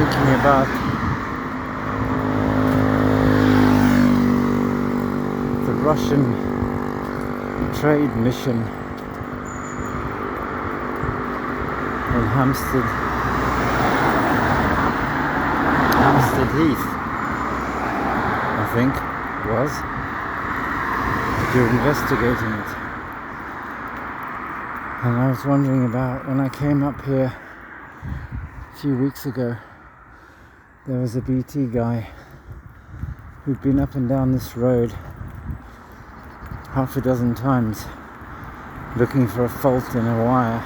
thinking about the Russian trade mission in Hampstead Heath, I think was. You're investigating it. And I was wondering about when I came up here a few weeks ago, there was a BT guy who'd been up and down this road half a dozen times looking for a fault in a wire,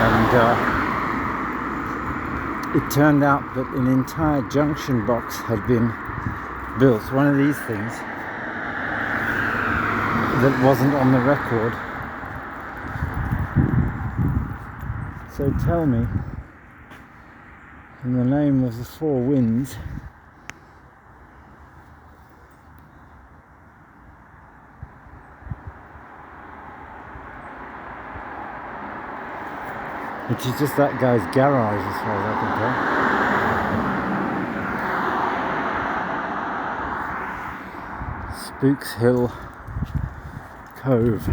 and it turned out that an entire junction box had been built, one of these things that wasn't on the record. So tell me, in the name of the four winds, which is just that guy's garage as far as I can tell. Spooks Hill Cove.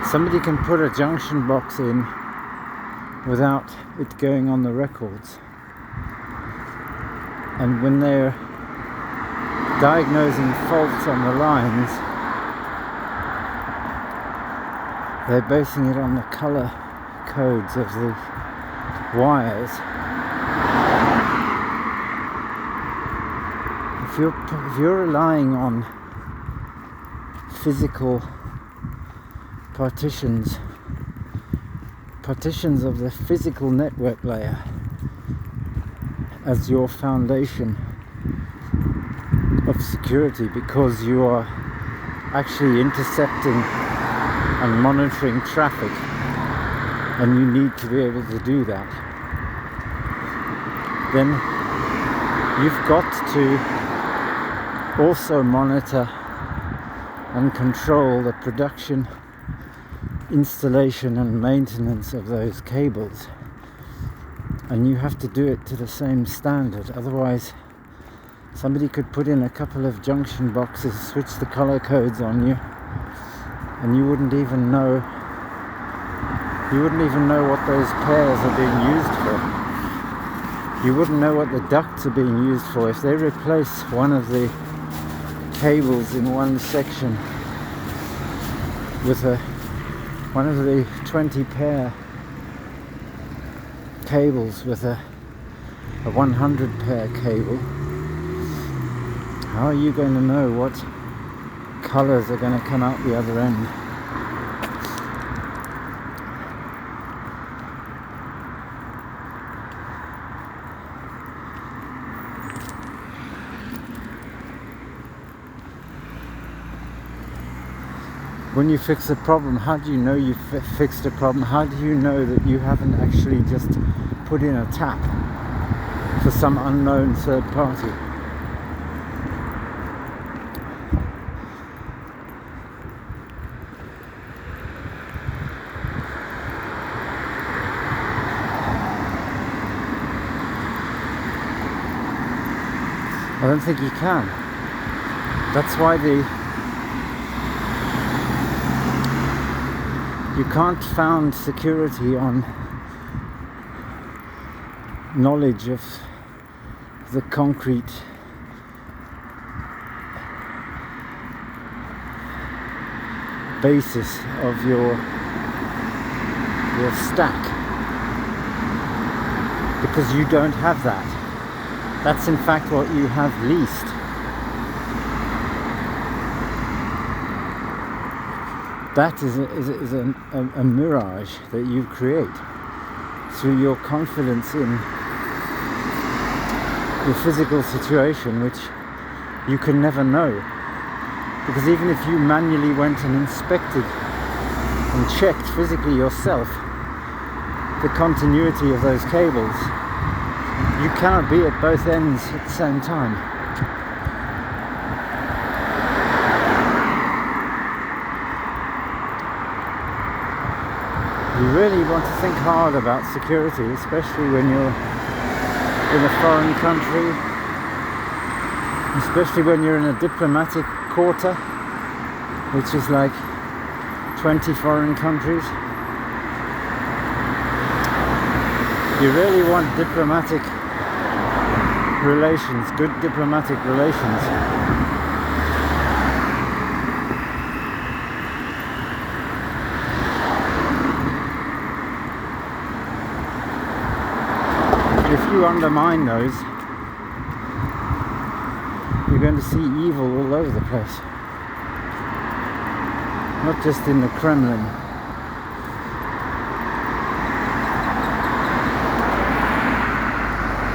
Somebody can put a junction box in without it going on the records, and when they're diagnosing faults on the lines, they're basing it on the color codes of the wires. If you're relying on physical partitions of the physical network layer as your foundation of security, because you are actually intercepting and monitoring traffic, and you need to be able to do that, then you've got to also monitor and control the production, installation and maintenance of those cables, and you have to do it to the same standard. Otherwise, somebody could put in a couple of junction boxes, switch the color codes on you, and you wouldn't even know what those pairs are being used for. You wouldn't know what the ducts are being used for. If they replace one of the cables in one section with one of the 20 pair cables with a 100 pair cable, how are you going to know what colors are going to come out the other end? When you fix a problem, how do you know you fixed a problem? How do you know that you haven't actually just put in a tap for some unknown third party? I don't think you can. That's why you can't found security on knowledge of the concrete basis of your stack, because you don't have that. That's in fact what you have least. That is a mirage that you create. through your confidence in your physical situation, which you can never know. Because even if you manually went and inspected and checked physically yourself the continuity of those cables, you cannot be at both ends at the same time. You really want to think hard about security, especially when you're in a foreign country, especially when you're in a diplomatic quarter, which is like 20 foreign countries. You really want diplomatic relations, good diplomatic relations. If you undermine those, you're going to see evil all over the place. Not just in the Kremlin.